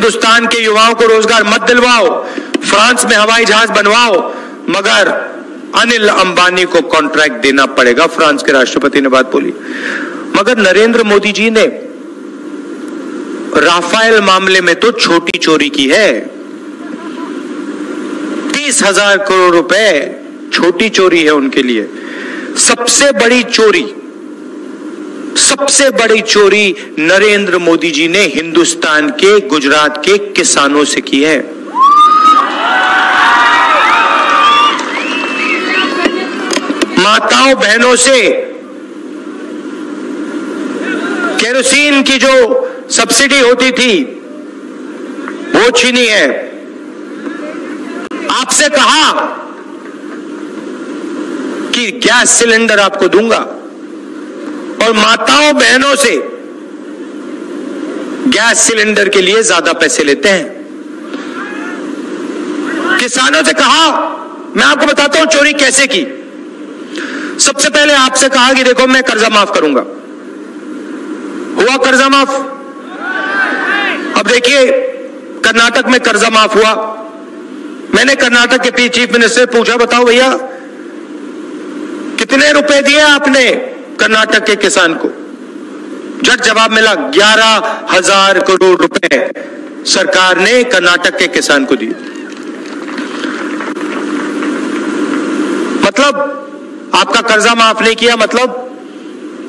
हिंदुस्तान के युवाओं को रोजगार मत दिलवाओ, फ्रांस में हवाई जहाज बनवाओ, मगर अनिल अंबानी को कॉन्ट्रैक्ट देना पड़ेगा, फ्रांस के राष्ट्रपति ने बात बोली। मगर नरेंद्र मोदी जी ने राफेल मामले में तो छोटी चोरी की है। 30,000 करोड़ रुपए छोटी चोरी है उनके लिए। सबसे बड़ी चोरी नरेंद्र मोदी जी ने हिंदुस्तान के, गुजरात के किसानों से की है। माताओं बहनों से केरोसिन की जो सब्सिडी होती थी वो छीनी है। आपसे कहा कि गैस सिलेंडर आपको दूंगा, और माताओं बहनों से गैस सिलेंडर के लिए ज्यादा पैसे लेते हैं। किसानों से कहा, मैं आपको बताता हूं चोरी कैसे की। सबसे पहले आपसे कहा कि देखो मैं कर्जा माफ करूंगा, हुआ कर्जा माफ। अब देखिए कर्नाटक में कर्जा माफ हुआ। मैंने कर्नाटक के चीफ मिनिस्टर से पूछा, बताओ भैया कितने रुपए दिए आपने कर्नाटक के किसान को? झट जवाब मिला, 11,000 करोड़ रुपए सरकार ने कर्नाटक के किसान को दिए। मतलब आपका कर्जा माफ नहीं किया, मतलब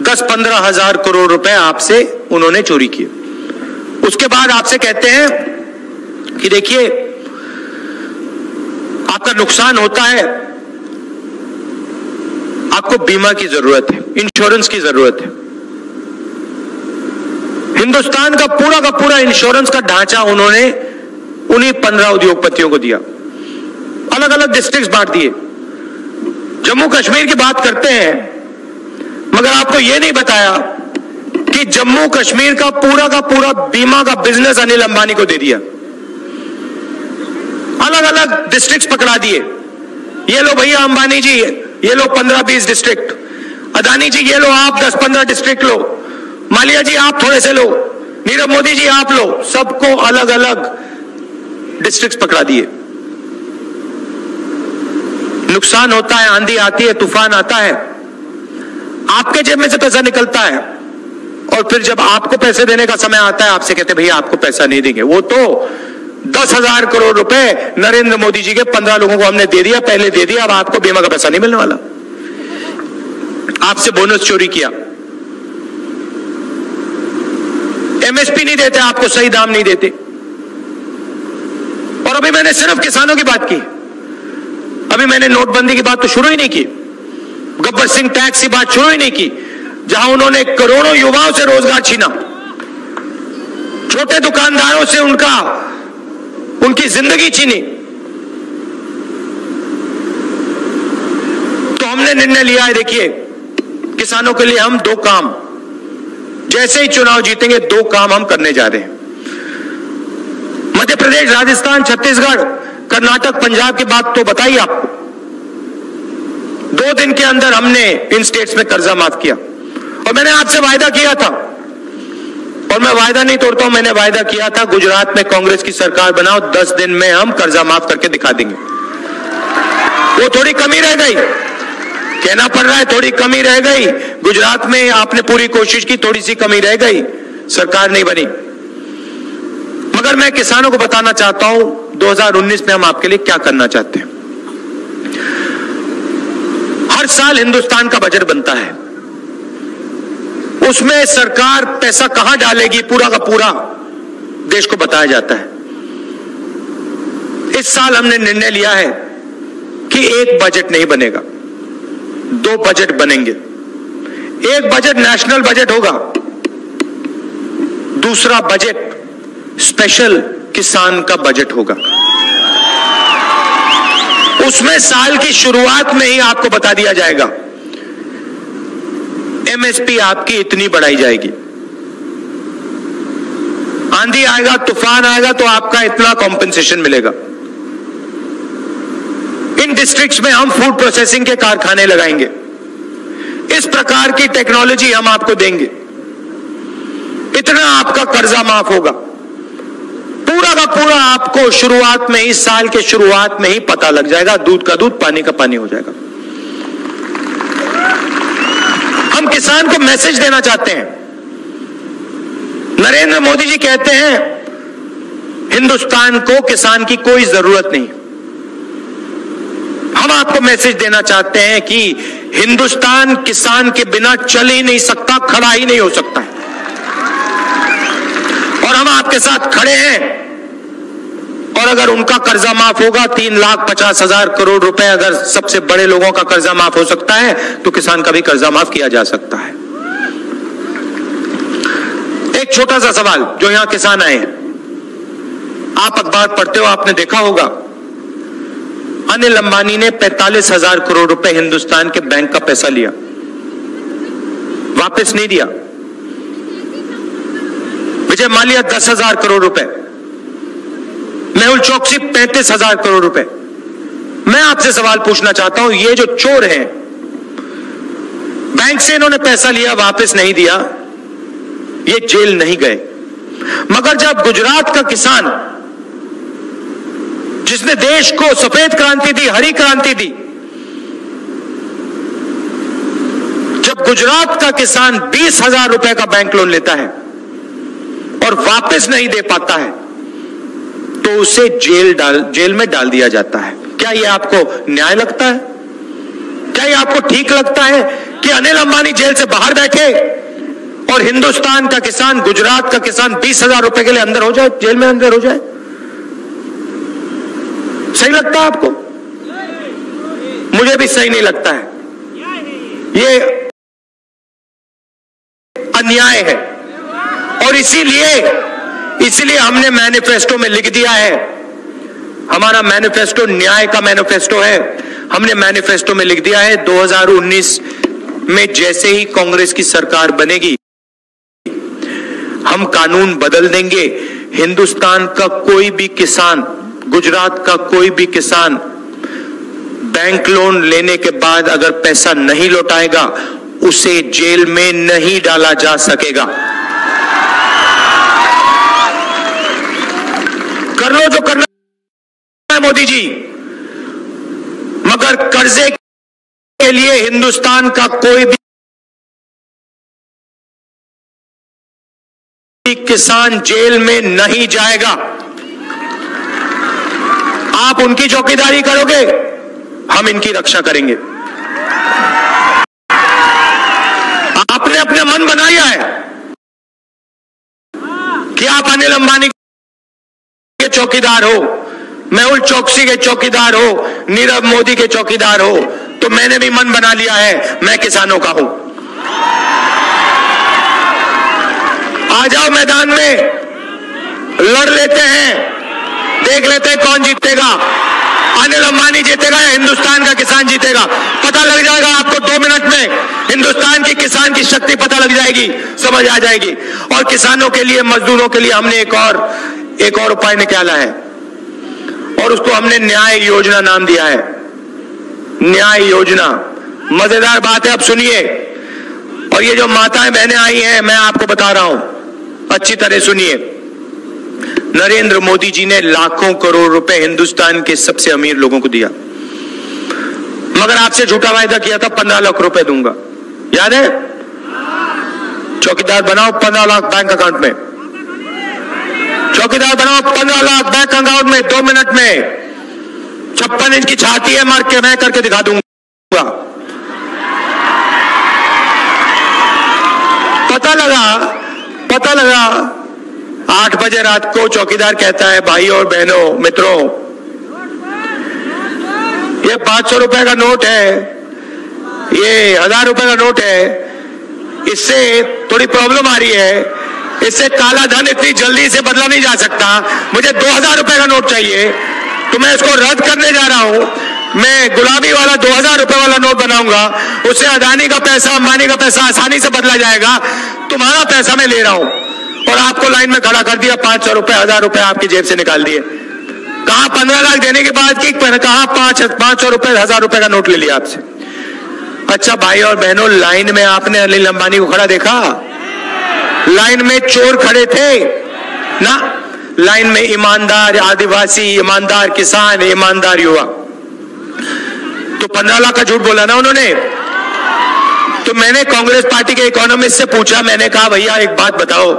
10-15 हजार करोड़ रुपए आपसे उन्होंने चोरी किए। उसके बाद आपसे कहते हैं कि देखिए आपका नुकसान होता है, आपको बीमा की जरूरत है, इंश्योरेंस की जरूरत है। हिंदुस्तान का पूरा इंश्योरेंस का ढांचा उन्होंने उन्हीं 15 उद्योगपतियों को दिया। अलग अलग डिस्ट्रिक्ट बांट दिए। जम्मू कश्मीर की बात करते हैं, मगर आपको यह नहीं बताया कि जम्मू कश्मीर का पूरा बीमा का बिजनेस अनिल अंबानी को दे दिया। अलग अलग डिस्ट्रिक्ट पकड़ा दिए। ये लो भैया अंबानी जी, ये लो 15-20 डिस्ट्रिक्ट, अदानी जी ये लो आप 10-15 डिस्ट्रिक्ट लो, मालिया जी आप थोड़े से लो, नीरव मोदी जी आप लो, सबको अलग अलग डिस्ट्रिक्ट पकड़ा दिए। नुकसान होता है, आंधी आती है, तूफान आता है, आपके जेब में से पैसा निकलता है, और फिर जब आपको पैसे देने का समय आता है आपसे कहते भैया आपको पैसा नहीं देंगे। वो तो 10,000 करोड़ रुपए नरेंद्र मोदी जी के 15 लोगों को हमने दे दिया, पहले दे दिया, अब आपको बीमा का पैसा नहीं मिलने वाला। आपसे बोनस चोरी किया, एमएसपी नहीं देते, आपको सही दाम नहीं देते। और अभी मैंने सिर्फ किसानों की बात की, अभी मैंने नोटबंदी की बात तो शुरू ही नहीं की, गब्बर सिंह टैक्स की बात शुरू ही नहीं की, जहां उन्होंने करोड़ों युवाओं से रोजगार छीना, छोटे दुकानदारों से उनकी जिंदगी छीनी। तो हमने निर्णय लिया है, देखिए किसानों के लिए हम 2 काम, जैसे ही चुनाव जीतेंगे 2 काम हम करने जा रहे हैं। मध्य प्रदेश, राजस्थान, छत्तीसगढ़, कर्नाटक, पंजाब की बात तो बताई आपको। 2 दिन के अंदर हमने इन स्टेट्स में कर्जा माफ किया, और मैंने आपसे वायदा किया था, और मैं वायदा नहीं तोड़ता हूं, मैंने वायदा किया था गुजरात में कांग्रेस की सरकार बनाओ, 10 दिन में हम कर्जा माफ करके दिखा देंगे। वो थोड़ी कमी रह गई, कहना पड़ रहा है थोड़ी कमी रह गई। गुजरात में आपने पूरी कोशिश की, थोड़ी सी कमी रह गई, सरकार नहीं बनी। मगर मैं किसानों को बताना चाहता हूं 2019 में हम आपके लिए क्या करना चाहते हैं। हर साल हिंदुस्तान का बजट बनता है, उसमें सरकार पैसा कहां डालेगी पूरा का पूरा देश को बताया जाता है। इस साल हमने निर्णय लिया है कि एक बजट नहीं बनेगा, 2 बजट बनेंगे। एक बजट नेशनल बजट होगा, दूसरा बजट स्पेशल किसान का बजट होगा। उसमें साल की शुरुआत में ही आपको बता दिया जाएगा एमएसपी आपकी इतनी बढ़ाई जाएगी, आंधी आएगा, तूफान आएगा तो आपका इतना कॉम्पेंसेशन मिलेगा। इन डिस्ट्रिक्ट्स में हम फूड प्रोसेसिंग के कारखाने लगाएंगे, इस प्रकार की टेक्नोलॉजी हम आपको देंगे, इतना आपका कर्जा माफ होगा, पूरा आपको शुरुआत में, इस साल के शुरुआत में ही पता लग जाएगा। दूध का दूध, पानी का पानी हो जाएगा। हम किसान को मैसेज देना चाहते हैं। नरेंद्र मोदी जी कहते हैं हिंदुस्तान को किसान की कोई जरूरत नहीं। हम आपको मैसेज देना चाहते हैं कि हिंदुस्तान किसान के बिना चल ही नहीं सकता, खड़ा ही नहीं हो सकता है। और हम आपके साथ खड़े हैं। और अगर उनका कर्जा माफ होगा, 3,50,000 करोड़ रुपए अगर सबसे बड़े लोगों का कर्जा माफ हो सकता है, तो किसान का भी कर्जा माफ किया जा सकता है। एक छोटा सा सवाल, जो यहां किसान आए हैं, आप अखबार पढ़ते हो, आपने देखा होगा अनिल अंबानी ने 45,000 करोड़ रुपए हिंदुस्तान के बैंक का पैसा लिया, वापस नहीं दिया। विजय माल्या 10,000 करोड़ रुपए, मेहुल चोकसी 35,000 करोड़ रुपए। मैं आपसे सवाल पूछना चाहता हूं, ये जो चोर हैं, बैंक से इन्होंने पैसा लिया, वापस नहीं दिया, ये जेल नहीं गए। मगर जब गुजरात का किसान, जिसने देश को सफेद क्रांति दी, हरी क्रांति दी, जब गुजरात का किसान 20,000 रुपए का बैंक लोन लेता है और वापस नहीं दे पाता है, तो उसे जेल में डाल दिया जाता है। क्या यह आपको न्याय लगता है? क्या यह आपको ठीक लगता है कि अनिल अंबानी जेल से बाहर बैठे और हिंदुस्तान का किसान, गुजरात का किसान 20,000 रुपए के लिए अंदर हो जाए, जेल में अंदर हो जाए? सही लगता है आपको? मुझे भी सही नहीं लगता है। ये अन्याय है। और इसीलिए हमने मैनिफेस्टो में लिख दिया है, हमारा मैनिफेस्टो न्याय का मैनिफेस्टो है। हमने मैनिफेस्टो में लिख दिया है 2019 में जैसे ही कांग्रेस की सरकार बनेगी, हम कानून बदल देंगे। हिंदुस्तान का कोई भी किसान, गुजरात का कोई भी किसान बैंक लोन लेने के बाद अगर पैसा नहीं लौटाएगा, उसे जेल में नहीं डाला जा सकेगा। कर लो जो करना है मोदी जी, मगर कर्जे के लिए हिंदुस्तान का कोई भी किसान जेल में नहीं जाएगा। आप उनकी चौकीदारी करोगे, हम इनकी रक्षा करेंगे। आपने अपने मन बनाया है कि आप अनिल अंबानी के चौकीदार हो, मेहुल चोकसी के चौकीदार हो, नीरव मोदी के चौकीदार हो, तो मैंने भी मन बना लिया है, मैं किसानों का हूं। आ जाओ मैदान में, लड़ लेते हैं, देख लेते हैं कौन जीतेगा, अनिल अंबानी जीतेगा या हिंदुस्तान का किसान जीतेगा। पता लग जाएगा आपको 2 मिनट में। हिंदुस्तान की किसान की शक्ति पता लग जाएगी, समझ आ जाएगी। और किसानों के लिए, मजदूरों के लिए हमने एक और उपाय निकाला है, और उसको हमने न्याय योजना नाम दिया है। न्याय योजना, मजेदार बात है, अब सुनिए। और ये जो माताएं बहनें आई हैं, मैं आपको बता रहा हूं, अच्छी तरह सुनिए। नरेंद्र मोदी जी ने लाखों करोड़ रुपए हिंदुस्तान के सबसे अमीर लोगों को दिया, मगर आपसे झूठा वायदा किया था 15 लाख रुपए दूंगा, याद है? चौकीदार बनाओ 15 लाख बैंक अकाउंट में, चौकीदार बनाओ 15 लाख बैंक अकाउंट में 2 मिनट में। 56 इंच की छाती है, मार के मैं करके दिखा दूंगा। पता लगा 8 बजे रात को चौकीदार कहता है, भाई और बहनों, मित्रों, ये 500 रुपए का नोट है, ये 1000 रुपए का नोट है, इससे थोड़ी प्रॉब्लम आ रही है, इससे काला धन इतनी जल्दी से बदला नहीं जा सकता, मुझे 2000 रुपए का नोट चाहिए, तो मैं इसको रद्द करने जा रहा हूं। मैं गुलाबी वाला 2000 रुपए वाला नोट बनाऊंगा, उससे अदानी का पैसा, अंबानी का पैसा आसानी से बदला जाएगा, तुम्हारा पैसा मैं ले रहा हूं। और आपको लाइन में खड़ा कर दिया, 500 रुपए, 1000 रुपए आपकी जेब से निकाल दिए। कहा 15 लाख देने के बाद की, कहा 500 रुपए, 1000 रुपए का नोट ले लिया आपसे। अच्छा भाई और बहनों, लाइन में आपने अनिल अंबानी को खड़ा देखा? लाइन में चोर खड़े थे ना? लाइन में ईमानदार आदिवासी, ईमानदार किसान, ईमानदार युवा। तो 15 लाख का झूठ बोला ना उन्होंने। तो मैंने कांग्रेस पार्टी के इकोनॉमिस्ट से पूछा, मैंने कहा भैया एक बात बताओ,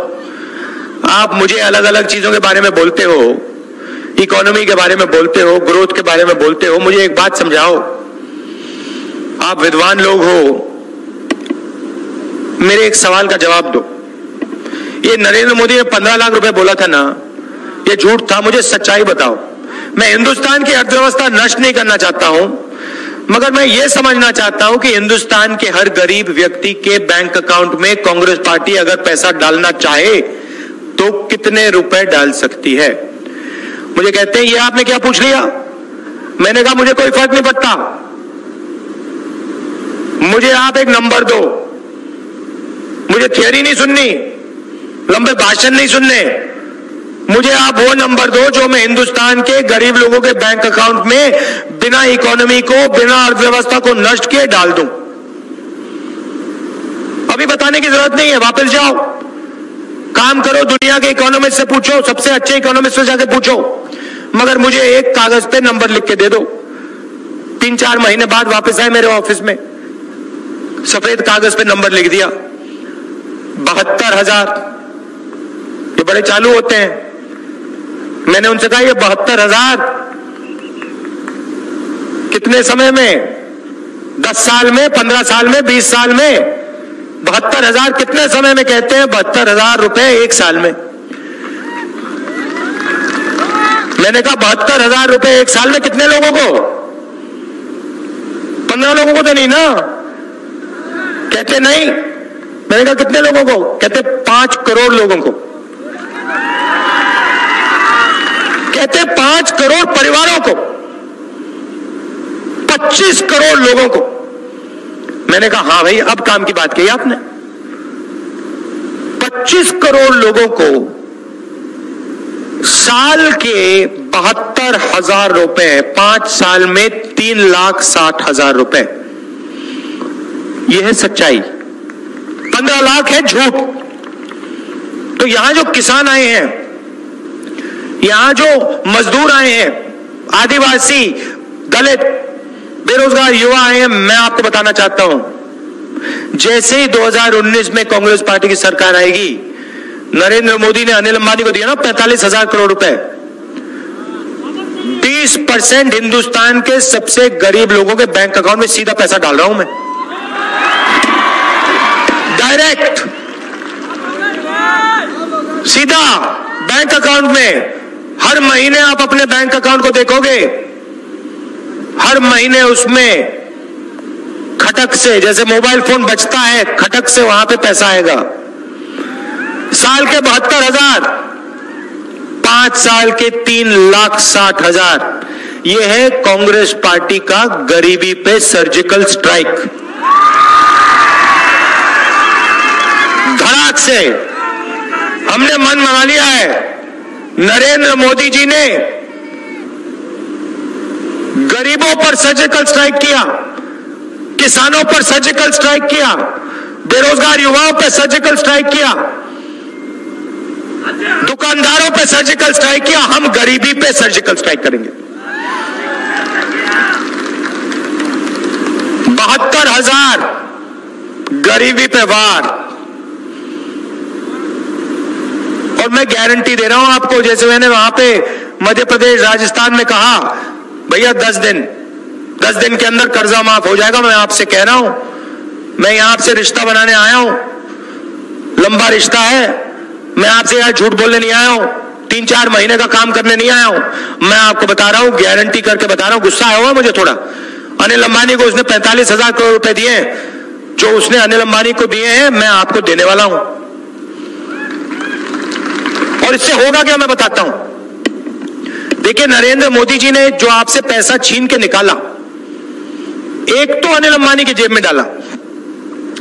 आप मुझे अलग अलग चीजों के बारे में बोलते हो, इकोनॉमी के बारे में बोलते हो, ग्रोथ के बारे में बोलते हो, मुझे एक बात समझाओ, आप विद्वान लोग हो, मेरे एक सवाल का जवाब दो। ये नरेंद्र मोदी ने 15 लाख रुपए बोला था ना, ये झूठ था, मुझे सच्चाई बताओ। मैं हिंदुस्तान की अर्थव्यवस्था नष्ट नहीं करना चाहता हूं, मगर मैं ये समझना चाहता हूं कि हिंदुस्तान के हर गरीब व्यक्ति के बैंक अकाउंट में कांग्रेस पार्टी अगर पैसा डालना चाहे तो कितने रुपए डाल सकती है। मुझे कहते हैं ये आपने क्या पूछ लिया। मैंने कहा मुझे कोई फर्क नहीं पड़ता, मुझे आप एक नंबर दो, मुझे थियरी नहीं सुननी, लंबे भाषण नहीं सुनने, मुझे आप वो नंबर दो जो मैं हिंदुस्तान के गरीब लोगों के बैंक अकाउंट में बिना इकोनॉमी को, बिना अर्थव्यवस्था को नष्ट किए डाल दूं। अभी बताने की जरूरत नहीं है, वापस जाओ, काम करो, दुनिया के इकोनॉमिस्ट से पूछो, सबसे अच्छे इकोनॉमिस्ट से जाके पूछो, मगर मुझे एक कागज पे नंबर लिख के दे दो। 3-4 महीने बाद वापस आए मेरे ऑफिस में, सफेद कागज पे नंबर लिख दिया 72,000। ये बड़े चालू होते हैं। मैंने उनसे कहा ये 72,000 कितने समय में, 10 साल में, 15 साल में, 20 साल में? 72,000 कितने समय में? कहते हैं 72,000 रुपए एक साल में। मैंने कहा 72,000 रुपए एक साल में कितने लोगों को? 15 लोगों को तो नहीं ना। कहते नहीं। मैंने कहा कितने लोगों को? कहते 5 करोड़ लोगों को। कहते 5 करोड़ परिवारों को, 25 करोड़ लोगों को। मैंने कहा हाँ भाई, अब काम की बात कही आपने। 25 करोड़ लोगों को साल के 72,000 रुपए, 5 साल में 3,60,000 रुपए। यह है सच्चाई। 15 लाख है झूठ। तो यहां जो किसान आए हैं, यहां जो मजदूर आए हैं, आदिवासी, दलित, बेरोजगार युवा आए हैं, मैं आपको बताना चाहता हूं, जैसे ही 2019 में कांग्रेस पार्टी की सरकार आएगी, नरेंद्र मोदी ने अनिल अंबानी को दिया ना 45,000 करोड़ रुपए, 20% हिंदुस्तान के सबसे गरीब लोगों के बैंक अकाउंट में सीधा पैसा डाल रहा हूं मैं, डायरेक्ट, सीधा बैंक अकाउंट में। हर महीने आप अपने बैंक अकाउंट को देखोगे, हर महीने उसमें खटक से, जैसे मोबाइल फोन बचता है, खटक से वहां पे पैसा आएगा। साल के 72,000, 5 साल के 3,60,000। यह है कांग्रेस पार्टी का गरीबी पे सर्जिकल स्ट्राइक। धड़ाक से हमने मन बना लिया है। नरेंद्र मोदी जी ने गरीबों पर सर्जिकल स्ट्राइक किया, किसानों पर सर्जिकल स्ट्राइक किया, बेरोजगार युवाओं पर सर्जिकल स्ट्राइक किया, दुकानदारों पर सर्जिकल स्ट्राइक किया। हम गरीबी पे सर्जिकल स्ट्राइक करेंगे। 72,000 गरीबी पे वार। और मैं गारंटी दे रहा हूं आपको, जैसे मैंने वहां पे मध्य प्रदेश, राजस्थान में कहा, भैया 10 दिन के अंदर कर्जा माफ हो जाएगा। मैं आपसे कह रहा हूं, मैं यहां आपसे रिश्ता बनाने आया हूं, लंबा रिश्ता है। मैं आपसे यहां झूठ बोलने नहीं आया हूं, 3-4 महीने का काम करने नहीं आया हूं। मैं आपको बता रहा हूं, गारंटी करके बता रहा हूं। गुस्सा आया हुआ मुझे थोड़ा। अनिल अंबानी को उसने 45,000 करोड़ रुपए दिए, जो उसने अनिल अंबानी को दिए हैं, मैं आपको देने वाला हूं। और इससे होगा क्या, मैं बताता हूं। देखिए, नरेंद्र मोदी जी ने जो आपसे पैसा छीन के निकाला, एक तो अनिल अंबानी की जेब में डाला,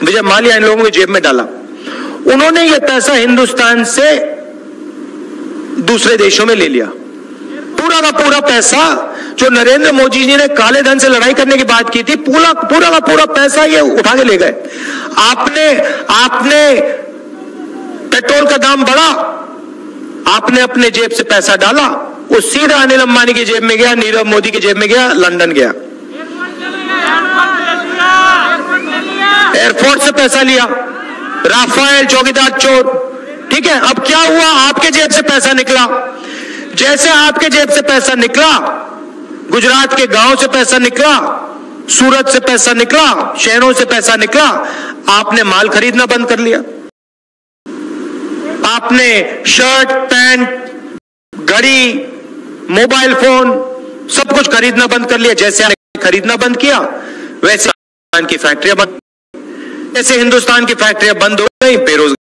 विजय माल्या इन लोगों की जेब में डाला। उन्होंने यह पैसा हिंदुस्तान से दूसरे देशों में ले लिया। पूरा का पूरा पैसा जो नरेंद्र मोदी जी ने काले धन से लड़ाई करने की बात की थी, पूरा का पूरा पैसा ये उठा के ले गए। आपने पेट्रोल का दाम बढ़ा, आपने अपने जेब से पैसा डाला, वो सीधा अनिल अंबानी की जेब में गया, नीरव मोदी की जेब में गया, लंदन गया, एयरपोर्ट से पैसा लिया, राफेल, चौकीदार चोर। ठीक है, अब क्या हुआ? आपके जेब से पैसा निकला। जैसे आपके जेब से पैसा निकला, गुजरात के गांव से पैसा निकला, सूरत से पैसा निकला, शहरों से पैसा निकला, आपने माल खरीदना बंद कर लिया। आपने शर्ट, पैंट, घड़ी, मोबाइल फोन सब कुछ खरीदना बंद कर लिया। जैसे आपने खरीदना बंद किया, वैसे हिंदुस्तान की फैक्ट्रियां बंद, जैसे हिंदुस्तान की फैक्ट्रियां बंद हो गई, बेरोजगार